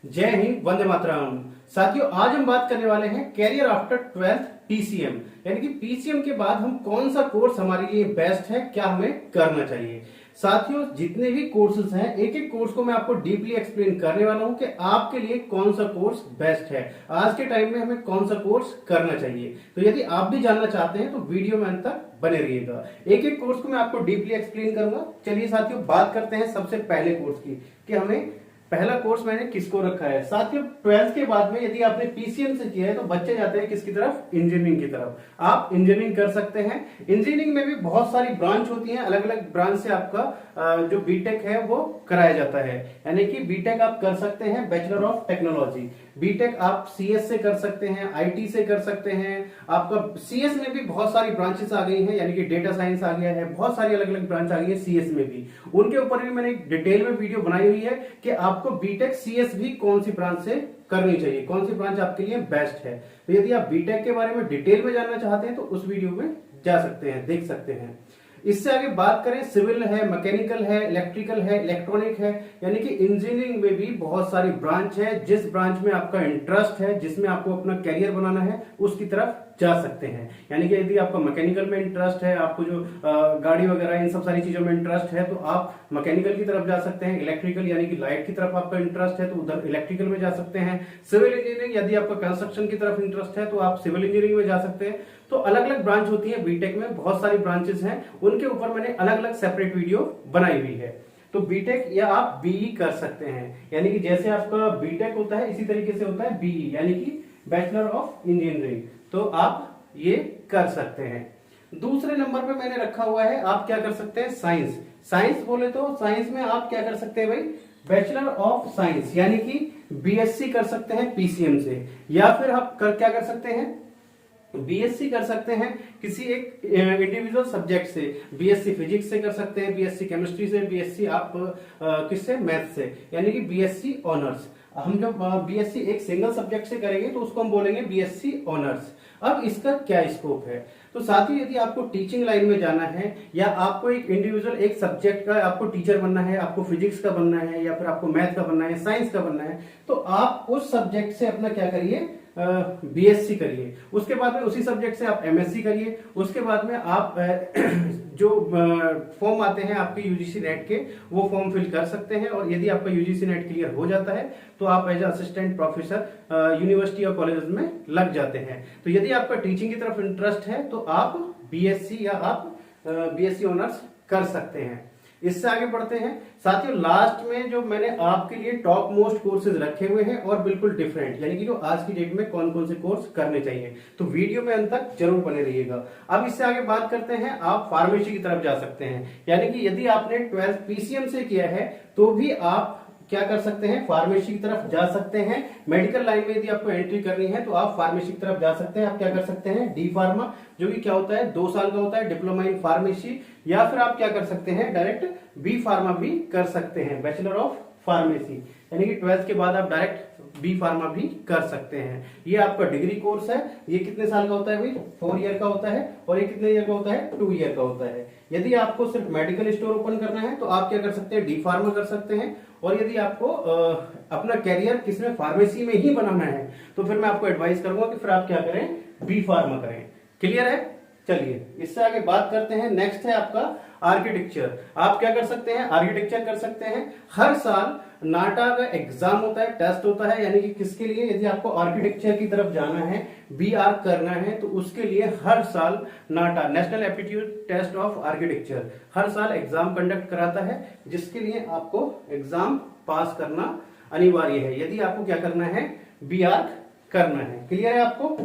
जय हिंद, वंदे मातरम। साथियों, आज हम बात करने वाले हैं कैरियर आफ्टर 12th पीसीएम, यानी कि पीसीएम के बाद हम कौन सा कोर्स हमारे लिए बेस्ट है, क्या हमें करना चाहिए। साथियों, जितने भी कोर्सेज हैं, एक एक कोर्स को मैं आपको डीपली एक्सप्लेन करने वाला हूं कि आपके लिए कौन सा कोर्स बेस्ट है, आज के टाइम में हमें कौन सा कोर्स करना चाहिए। तो यदि आप भी जानना चाहते हैं तो वीडियो में अंत तक बने रहिएगा। एक एक कोर्स को मैं आपको डीपली एक्सप्लेन करूंगा। चलिए साथियों, बात करते हैं सबसे पहले कोर्स की कि हमें पहला कोर्स मैंने किसको रखा है। साथियों, 12th के बाद में यदि आपने पीसीएम से किया है तो बच्चे जाते हैं किसकी तरफ, इंजीनियरिंग की तरफ। आप इंजीनियरिंग कर सकते हैं। इंजीनियरिंग में भी बहुत सारी ब्रांच होती हैं, अलग अलग ब्रांच से आपका जो बीटेक है वो कराया जाता है। यानी कि बीटेक आप कर सकते हैं बैचलर ऑफ टेक्नोलॉजी, बीटेक आप सीएस से कर सकते हैं, आईटी से कर सकते हैं। आपका सीएस में भी बहुत सारी ब्रांचेस आ गई हैं, यानी कि डेटा साइंस आ गया है, बहुत सारी अलग अलग ब्रांच आ गई है सीएस में भी। उनके ऊपर भी मैंने एक डिटेल में वीडियो बनाई हुई है कि आपको बीटेक सीएस भी कौन सी ब्रांच से करनी चाहिए, कौन सी ब्रांच आपके लिए बेस्ट है। तो यदि आप बीटेक के बारे में डिटेल में जानना चाहते हैं तो उस वीडियो में जा सकते हैं, देख सकते हैं। इससे आगे बात करें, सिविल है, मैकेनिकल है, इलेक्ट्रिकल है, इलेक्ट्रॉनिक है, यानी कि इंजीनियरिंग में भी बहुत सारी ब्रांच है। जिस ब्रांच में आपका इंटरेस्ट है, जिसमें आपको अपना कैरियर बनाना है, उसकी तरफ जा सकते हैं। यानी कि यदि आपका मैकेनिकल में इंटरेस्ट है, आपको जो गाड़ी वगैरह इन सब सारी चीजों में इंटरेस्ट है, तो आप मैकेनिकल की तरफ जा सकते हैं। इलेक्ट्रिकल यानी कि लाइट की तरफ आपका इंटरेस्ट है तो उधर इलेक्ट्रिकल में जा सकते हैं। सिविल इंजीनियरिंग, यदि आपका कंस्ट्रक्शन की तरफ इंटरेस्ट है तो आप सिविल इंजीनियरिंग में जा सकते हैं। तो अलग अलग ब्रांच होती है बीटेक में, बहुत सारी ब्रांचेस हैं, उनके ऊपर मैंने अलग अलग सेपरेट वीडियो बनाई हुई है। तो बीटेक या आप बीई कर सकते हैं, यानी कि जैसे आपका बीटेक होता है इसी तरीके से होता है बीई, यानी कि बैचलर ऑफ इंजीनियरिंग। तो आप ये कर सकते हैं। दूसरे नंबर पे मैंने रखा हुआ है, आप क्या कर सकते हैं, साइंस। साइंस बोले तो साइंस में आप क्या कर सकते हैं भाई, बैचलर ऑफ साइंस, यानी कि बीएससी कर सकते हैं पीसीएम से, या फिर आप क्या कर सकते हैं, बीएससी कर सकते हैं किसी एक इंडिविजुअल सब्जेक्ट से। बीएससी फिजिक्स से कर सकते हैं, बीएससी केमिस्ट्री से, बीएससी आप किससे, मैथ से, यानी कि बीएससी ऑनर्स। हम जब बीएससी एक सिंगल सब्जेक्ट से करेंगे तो उसको हम बोलेंगे बीएससी ऑनर्स। अब इसका क्या स्कोप है, तो साथियों यदि आपको टीचिंग लाइन में जाना है, या आपको एक इंडिविजुअल एक सब्जेक्ट का आपको टीचर बनना है, आपको फिजिक्स का बनना है, या फिर आपको मैथ का बनना है, साइंस का बनना है, तो आप उस सब्जेक्ट से अपना क्या करिए, बीएससी करिए। उसके बाद में उसी सब्जेक्ट से आप एमएससी करिए। उसके बाद में आप जो फॉर्म आते हैं आपके यूजीसी नेट के, वो फॉर्म फिल कर सकते हैं। और यदि आपका यूजीसी नेट क्लियर हो जाता है तो आप एज असिस्टेंट प्रोफेसर यूनिवर्सिटी और कॉलेज में लग जाते हैं। तो यदि आपका टीचिंग की तरफ इंटरेस्ट है तो आप बीएससी या आप बीएससी ऑनर्स कर सकते हैं। इससे आगे बढ़ते हैं साथियों, लास्ट में जो मैंने आपके लिए टॉप मोस्ट कोर्सेज रखे हुए हैं और बिल्कुल डिफरेंट, यानी कि जो आज की डेट में कौन कौन से कोर्स करने चाहिए, तो वीडियो में अंत तक जरूर बने रहिएगा। अब इससे आगे बात करते हैं, आप फार्मेसी की तरफ जा सकते हैं, यानी कि यदि आपने 12th पीसीएम से किया है तो भी आप क्या कर सकते हैं, फार्मेसी की तरफ जा सकते हैं। मेडिकल लाइन में यदि आपको एंट्री करनी है तो आप फार्मेसी की तरफ जा सकते हैं। आप क्या कर सकते हैं, डी फार्मा, जो कि क्या होता है 2 साल का होता है, डिप्लोमा इन फार्मेसी, या फिर आप क्या कर सकते हैं, डायरेक्ट बी फार्मा भी कर सकते हैं, बैचलर ऑफ फार्मेसी, यानी कि 12th के बाद आप डायरेक्ट बी फार्मा भी कर सकते हैं। ये आपका डिग्री कोर्स है। ये कितने साल का होता है भाई, 4 ईयर का होता है, और ये कितने ईयर का होता है, 2 ईयर का होता है। यदि आपको सिर्फ मेडिकल स्टोर ओपन करना है तो आप क्या कर सकते हैं, डी फार्मा कर सकते हैं। और यदि आपको अपना कैरियर किसमें, फार्मेसी में ही बनाना है, तो फिर मैं आपको एडवाइस करूंगा कि फिर आप क्या करें, बी फार्मा करें। क्लियर है। चलिए इससे आगे बात करते हैं। नेक्स्ट है आपका आर्किटेक्चर। आप क्या कर सकते हैं, आर्किटेक्चर कर सकते हैं। हर साल नाटा का एग्जाम होता है, टेस्ट होता है, यानी कि किसके लिए, यदि आपको आर्किटेक्चर की तरफ जाना है, बीआर करना है, तो उसके लिए हर साल NATA, national aptitude test of architecture, हर साल एग्जाम कंडक्ट कराता है, जिसके लिए आपको एग्जाम पास करना अनिवार्य है यदि आपको क्या करना है, बीआर करना है। क्लियर है आपको।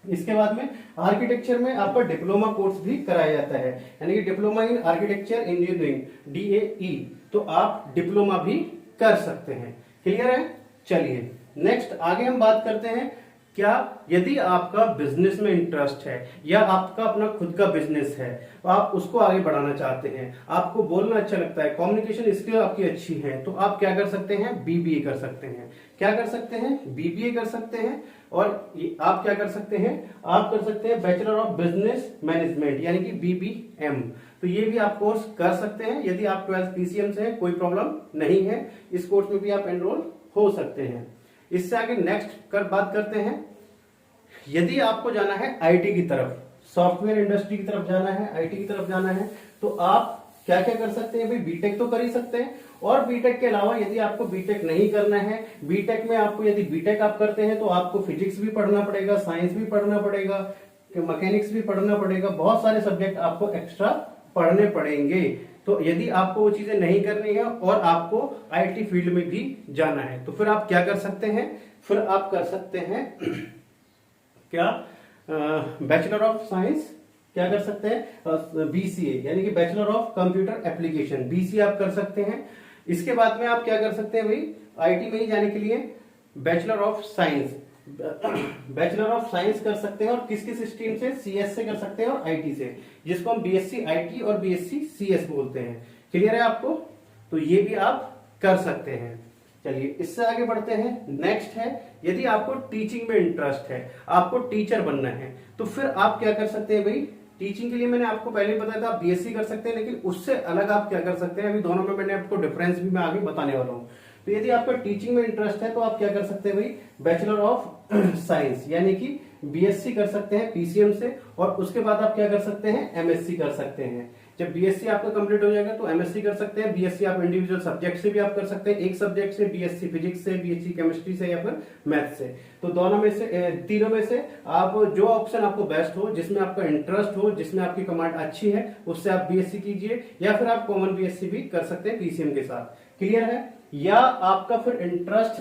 इसके बाद में आर्किटेक्चर में आपका डिप्लोमा कोर्स भी कराया जाता है, यानी कि diploma in architecture engineering, DAE, तो आप डिप्लोमा भी कर सकते हैं। क्लियर है। चलिए नेक्स्ट आगे हम बात करते हैं, क्या यदि आपका बिजनेस में इंटरेस्ट है, या आपका अपना खुद का बिजनेस है, तो आप उसको आगे बढ़ाना चाहते हैं, आपको बोलना अच्छा लगता है, कम्युनिकेशन स्किल आपकी अच्छी है, तो आप क्या कर सकते हैं, बीबीए कर सकते हैं। क्या कर सकते हैं, बीबीए कर सकते हैं। और आप क्या कर सकते हैं, आप कर सकते हैं बैचलर ऑफ बिजनेस मैनेजमेंट, यानी कि बीबीएम। तो ये भी आप कोर्स कर सकते हैं। यदि आप 12th पीसीएम से हैं, कोई प्रॉब्लम नहीं है, इस कोर्स में भी आप एनरोल हो सकते हैं। इससे आगे नेक्स्ट बात करते हैं, यदि आपको जाना है आईटी की तरफ, सॉफ्टवेयर इंडस्ट्री की तरफ जाना है, आईटी की तरफ जाना है, तो आप क्या क्या कर सकते हैं भाई, बीटेक तो कर ही सकते हैं, और बीटेक के अलावा यदि आपको बीटेक नहीं करना है, बीटेक में आपको यदि बीटेक आप करते हैं तो आपको फिजिक्स भी पढ़ना पड़ेगा, साइंस भी पढ़ना पड़ेगा, मैकेनिक्स भी पढ़ना पड़ेगा, बहुत सारे सब्जेक्ट आपको एक्स्ट्रा पढ़ने पड़ेंगे। तो यदि आपको वो चीजें नहीं करनी है और आपको आईटी फील्ड में भी जाना है, तो फिर आप क्या कर सकते हैं, फिर आप कर सकते हैं क्या, बैचलर ऑफ साइंस, क्या कर सकते हैं, बीसीए यानी कि bachelor of computer application, BCA आप कर सकते हैं। इसके बाद में आप क्या कर सकते हैं भाई, आईटी में ही जाने के लिए bachelor of science, bachelor of science कर सकते हैं, और किस किस स्ट्रीम से, सीएस से कर सकते हैं और आईटी से, जिसको हम बीएससी आईटी और बीएससी सीएस बोलते हैं। क्लियर है आपको, तो ये भी आप कर सकते हैं। चलिए इससे आगे बढ़ते हैं। नेक्स्ट है, यदि आपको टीचिंग में इंटरेस्ट है, आपको टीचर बनना है, तो फिर आप क्या कर सकते हैं भाई, टीचिंग के लिए मैंने आपको पहले बताया था आप बीएससी कर सकते हैं, लेकिन उससे अलग आप क्या कर सकते हैं, अभी दोनों में मैंने आपको डिफरेंस भी मैं आगे बताने वाला हूं। तो यदि आपका टीचिंग में इंटरेस्ट है तो आप क्या कर सकते हैं भाई, बैचलर ऑफ साइंस यानी कि बीएससी कर सकते हैं पीसीएम से, और उसके बाद आप क्या कर सकते हैं, एमएससी कर सकते हैं। जब बीएससी आपका कंप्लीट हो जाएगा तो एमएससी कर सकते हैं। बीएससी आप इंडिविजुअल सब्जेक्ट से भी आप कर सकते हैं, एक सब्जेक्ट से, बीएससी फिजिक्स से, बीएससी केमिस्ट्री से, या फिर मैथ से। तो दोनों में से, तीनों में से आप जो ऑप्शन आपको बेस्ट हो, जिसमें आपका इंटरेस्ट हो, जिसमें आपकी कमांड अच्छी है, उससे आप बीएससी कीजिए, या फिर आप कॉमन बीएससी भी कर सकते हैं पीसीएम के साथ। क्लियर है। या आपका फिर इंटरेस्ट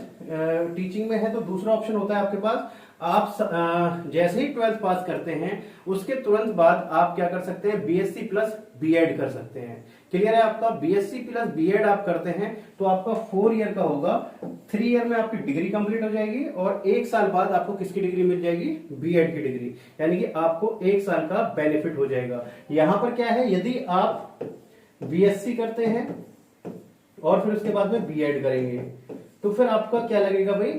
टीचिंग में है तो दूसरा ऑप्शन होता है आपके पास, आप जैसे ही 12th पास करते हैं उसके तुरंत बाद आप क्या कर सकते हैं, बीएससी प्लस बीएड कर सकते हैं। क्लियर है आपका, बीएससी प्लस बीएड आप करते हैं तो आपका 4 ईयर का होगा, 3 ईयर में आपकी डिग्री कंप्लीट हो जाएगी, और 1 साल बाद आपको किसकी डिग्री मिल जाएगी, बीएड की डिग्री, यानी कि आपको 1 साल का बेनिफिट हो जाएगा। यहां पर क्या है, यदि आप बीएससी करते हैं और फिर उसके बाद में बीएड करेंगे, तो फिर आपका क्या लगेगा भाई,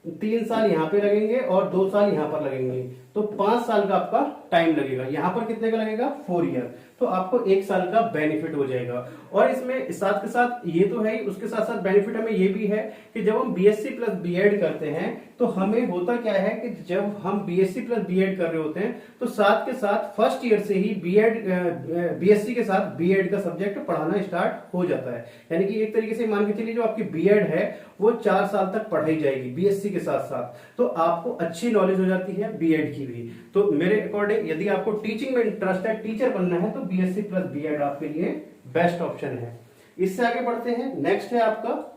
3 साल यहां पे लगेंगे और 2 साल यहां पर लगेंगे, तो 5 साल का आपका टाइम लगेगा। यहां पर कितने का लगेगा, 4 ईयर, तो आपको 1 साल का बेनिफिट हो जाएगा। और इसमें साथ के साथ ये तो है ही, उसके साथ साथ बेनिफिट हमें ये भी है कि जब हम बीएससी प्लस बीएड करते हैं तो हमें होता क्या है कि जब हम बीएससी प्लस बीएड कर रहे होते हैं तो साथ के साथ फर्स्ट ईयर से ही बीएससी के साथ बीएड का सब्जेक्ट पढ़ाना स्टार्ट हो जाता है। यानी कि एक तरीके से मान के चलिए जो आपकी बीएड है वो 4 साल तक पढ़ाई जाएगी बीएससी के साथ साथ, तो आपको अच्छी नॉलेज हो जाती है बीएड की भी। तो मेरे अकॉर्डिंग यदि आपको टीचिंग में इंटरेस्ट है, टीचर बनना है, तो बीएससी प्लस बीएड आपके लिए बेस्ट ऑप्शन है। इससे आगे बढ़ते हैं। नेक्स्ट है आपका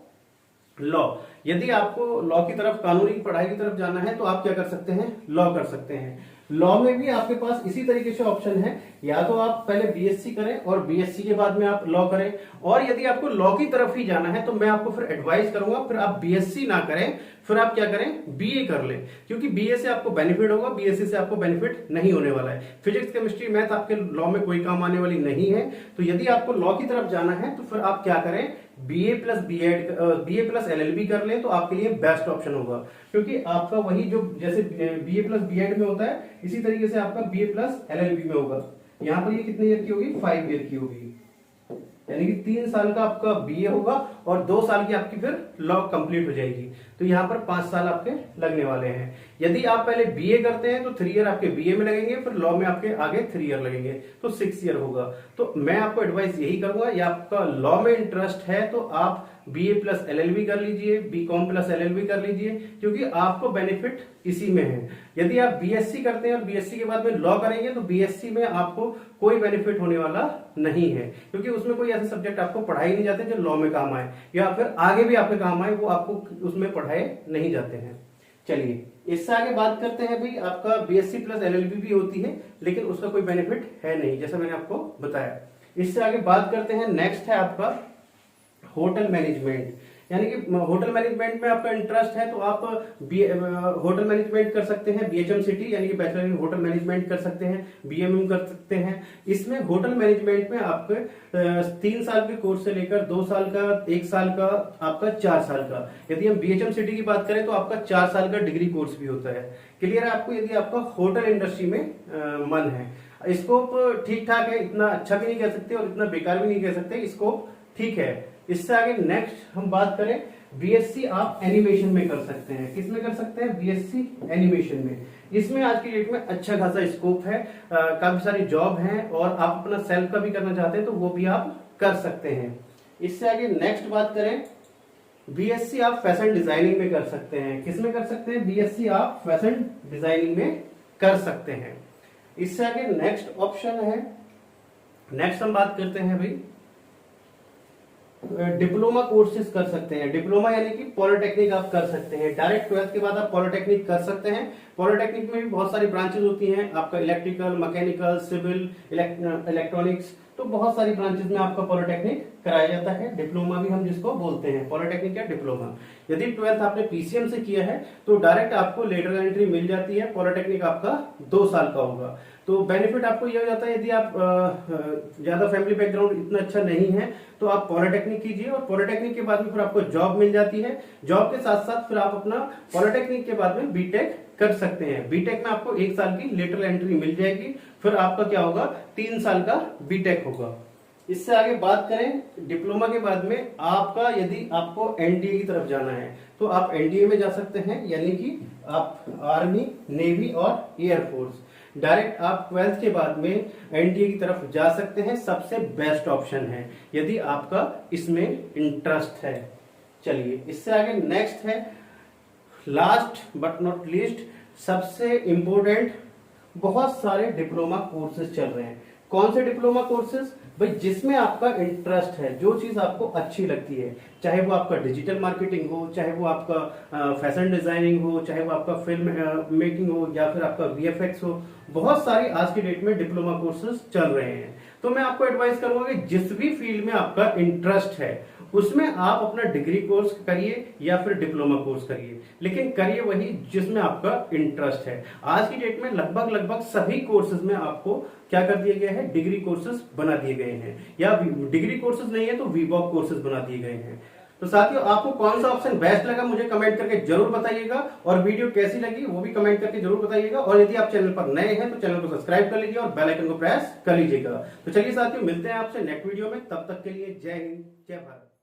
लॉ। यदि आपको लॉ की तरफ, कानूनी पढ़ाई की तरफ जाना है तो आप क्या कर सकते हैं, लॉ कर सकते हैं। लॉ में भी आपके पास इसी तरीके से ऑप्शन है, या तो आप पहले बीएससी करें और बीएससी के बाद में आप लॉ करें, और यदि आपको लॉ की तरफ ही जाना है तो मैं आपको फिर एडवाइस करूंगा फिर आप बीएससी ना करें, फिर आप क्या करें, बीए कर लें, क्योंकि बीए से आपको बेनिफिट होगा, बीएससी से आपको बेनिफिट नहीं होने वाला है। फिजिक्स केमिस्ट्री मैथ आपके लॉ में कोई काम आने वाली नहीं है। तो यदि आपको लॉ की तरफ जाना है तो फिर आप क्या करें, BA plus BEd, BA plus LLB कर लें तो आपके लिए बेस्ट ऑप्शन होगा, क्योंकि आपका वही जो जैसे बीए प्लस बीएड में होता है इसी तरीके से आपका बीए प्लस एलएलबी में होगा। यहाँ पर ये कितने ईयर की होगी, 5 ईयर की होगी, यानी कि 3 साल का आपका बीए होगा और 2 साल की आपकी फिर लॉ कंप्लीट हो जाएगी। तो यहाँ पर 5 साल आपके लगने वाले हैं। यदि आप पहले बीए करते हैं तो 3 ईयर आपके बीए में लगेंगे, फिर लॉ में आपके आगे 3 ईयर लगेंगे, तो 6 ईयर होगा। तो मैं आपको एडवाइस यही करूंगा, या आपका लॉ में इंटरेस्ट है तो आप बीए प्लस एलएलबी कर लीजिए, बीकॉम प्लस एलएलबी कर लीजिए, क्योंकि आपको बेनिफिट इसी में है। यदि आप बीएससी करते हैं और बीएससी के बाद में लॉ करेंगे तो बीएससी में आपको कोई बेनिफिट होने वाला नहीं है, क्योंकि उसमें कोई ऐसे सब्जेक्ट आपको पढ़ाए नहीं जाते जो लॉ में काम आए, या फिर आगे भी आपके काम आए, वो आपको उसमें पढ़ाए नहीं जाते हैं। चलिए इससे आगे बात करते हैं भाई, आपका बीएससी प्लस एलएलबी भी होती है लेकिन उसका कोई बेनिफिट है नहीं, जैसा मैंने आपको बताया। इससे आगे बात करते हैं। नेक्स्ट है आपका होटल मैनेजमेंट, यानी कि होटल मैनेजमेंट में आपका इंटरेस्ट है तो आप होटल मैनेजमेंट कर सकते हैं, बीएचएम सिटी यानी कि बैचलर इन होटल मैनेजमेंट कर सकते हैं, बीएमएम कर सकते हैं। इसमें होटल मैनेजमेंट में आपके 3 साल के कोर्स से लेकर 2 साल का, 1 साल का, आपका 4 साल का। यदि हम बीएचएम सिटी की बात करें तो आपका 4 साल का डिग्री कोर्स भी होता है। क्लियर है आपको, यदि आपका होटल इंडस्ट्री में मन है। स्कोप ठीक ठाक है, इतना अच्छा भी नहीं कह सकते और इतना बेकार भी नहीं कह सकते, स्कोप ठीक है। इससे आगे नेक्स्ट हम बात करें बीएससी आप एनिमेशन में कर सकते हैं। किस में कर सकते हैं? बीएससी एनिमेशन में। इसमें आज की डेट में अच्छा खासा स्कोप है, काफी सारी जॉब है, और आप अपना सेल्फ का भी करना चाहते हैं तो वो भी आप कर सकते हैं। इससे आगे नेक्स्ट बात करें, बीएससी आप फैशन डिजाइनिंग में कर सकते हैं। किस में कर सकते हैं? बीएससी आप फैशन डिजाइनिंग में कर सकते हैं। इससे आगे नेक्स्ट ऑप्शन है, नेक्स्ट हम बात करते हैं भाई डिप्लोमा कोर्सेज कर सकते हैं। डिप्लोमा यानी कि पॉलिटेक्निक आप कर सकते हैं। डायरेक्ट 12th के बाद आप पॉलिटेक्निक कर सकते हैं। पॉलिटेक्निक में भी बहुत सारी ब्रांचेस होती हैं, आपका इलेक्ट्रिकल, मैकेनिकल, सिविल, इलेक्ट्रॉनिक्स, तो बहुत सारी ब्रांचेस में आपका पॉलिटेक्निक कराया जाता है। डिप्लोमा भी हम जिसको बोलते हैं, पॉलिटेक्निक या डिप्लोमा। यदि 12th आपने पीसीएम से किया है तो डायरेक्ट आपको लेटरल एंट्री मिल जाती है। पॉलिटेक्निक आपका 2 साल का होगा। तो बेनिफिट आपको यह हो जाता है, यदि आप ज्यादा फैमिली बैकग्राउंड इतना अच्छा नहीं है तो आप पॉलिटेक्निक कीजिए, और पॉलिटेक्निक के बाद में फिर आपको जॉब मिल जाती है। जॉब के साथ साथ फिर आप अपना पॉलिटेक्निक के बाद में बीटेक कर सकते हैं। बीटेक में आपको 1 साल की लेटरल एंट्री मिल जाएगी, फिर आपका क्या होगा, 3 साल का बीटेक होगा। इससे आगे बात करें, डिप्लोमा के बाद में आपका यदि आपको एनडीए की तरफ जाना है तो आप एनडीए में जा सकते हैं, यानी कि आप आर्मी, नेवी और एयरफोर्स। डायरेक्ट आप 12th के बाद में एनडीए की तरफ जा सकते हैं, सबसे बेस्ट ऑप्शन है यदि आपका इसमें इंटरेस्ट है। चलिए इससे आगे नेक्स्ट है, लास्ट बट नॉट लीस्ट, सबसे इंपोर्टेंट, बहुत सारे डिप्लोमा कोर्सेज चल रहे हैं। कौन से डिप्लोमा कोर्सेज? भाई जिसमें आपका इंटरेस्ट है, जो चीज आपको अच्छी लगती है, चाहे वो आपका डिजिटल मार्केटिंग हो, चाहे वो आपका फैशन डिजाइनिंग हो, चाहे वो आपका फिल्म मेकिंग हो, या फिर आपका वीएफएक्स हो। बहुत सारी आज की डेट में डिप्लोमा कोर्सेज चल रहे हैं। तो मैं आपको एडवाइस करूंगा कि जिस भी फील्ड में आपका इंटरेस्ट है उसमें आप अपना डिग्री कोर्स करिए या फिर डिप्लोमा कोर्स करिए, लेकिन करिए वही जिसमें आपका इंटरेस्ट है। आज की डेट में लगभग सभी कोर्सेज में आपको क्या कर दिए गए हैं, डिग्री कोर्सेज बना दिए गए हैं, या डिग्री कोर्सेज नहीं है तो वीवॉक कोर्सेज बना दिए गए हैं। तो साथियों, आपको कौन सा ऑप्शन बेस्ट लगा मुझे कमेंट करके जरूर बताइएगा, और वीडियो कैसी लगी वो भी कमेंट करके जरूर बताइएगा। और यदि आप चैनल पर नए हैं तो चैनल को सब्सक्राइब कर लीजिए और बेल आइकन को प्रेस कर लीजिएगा। तो चलिए साथियों, मिलते हैं आपसे नेक्स्ट वीडियो में, तब तक के लिए जय हिंद, जय भारत।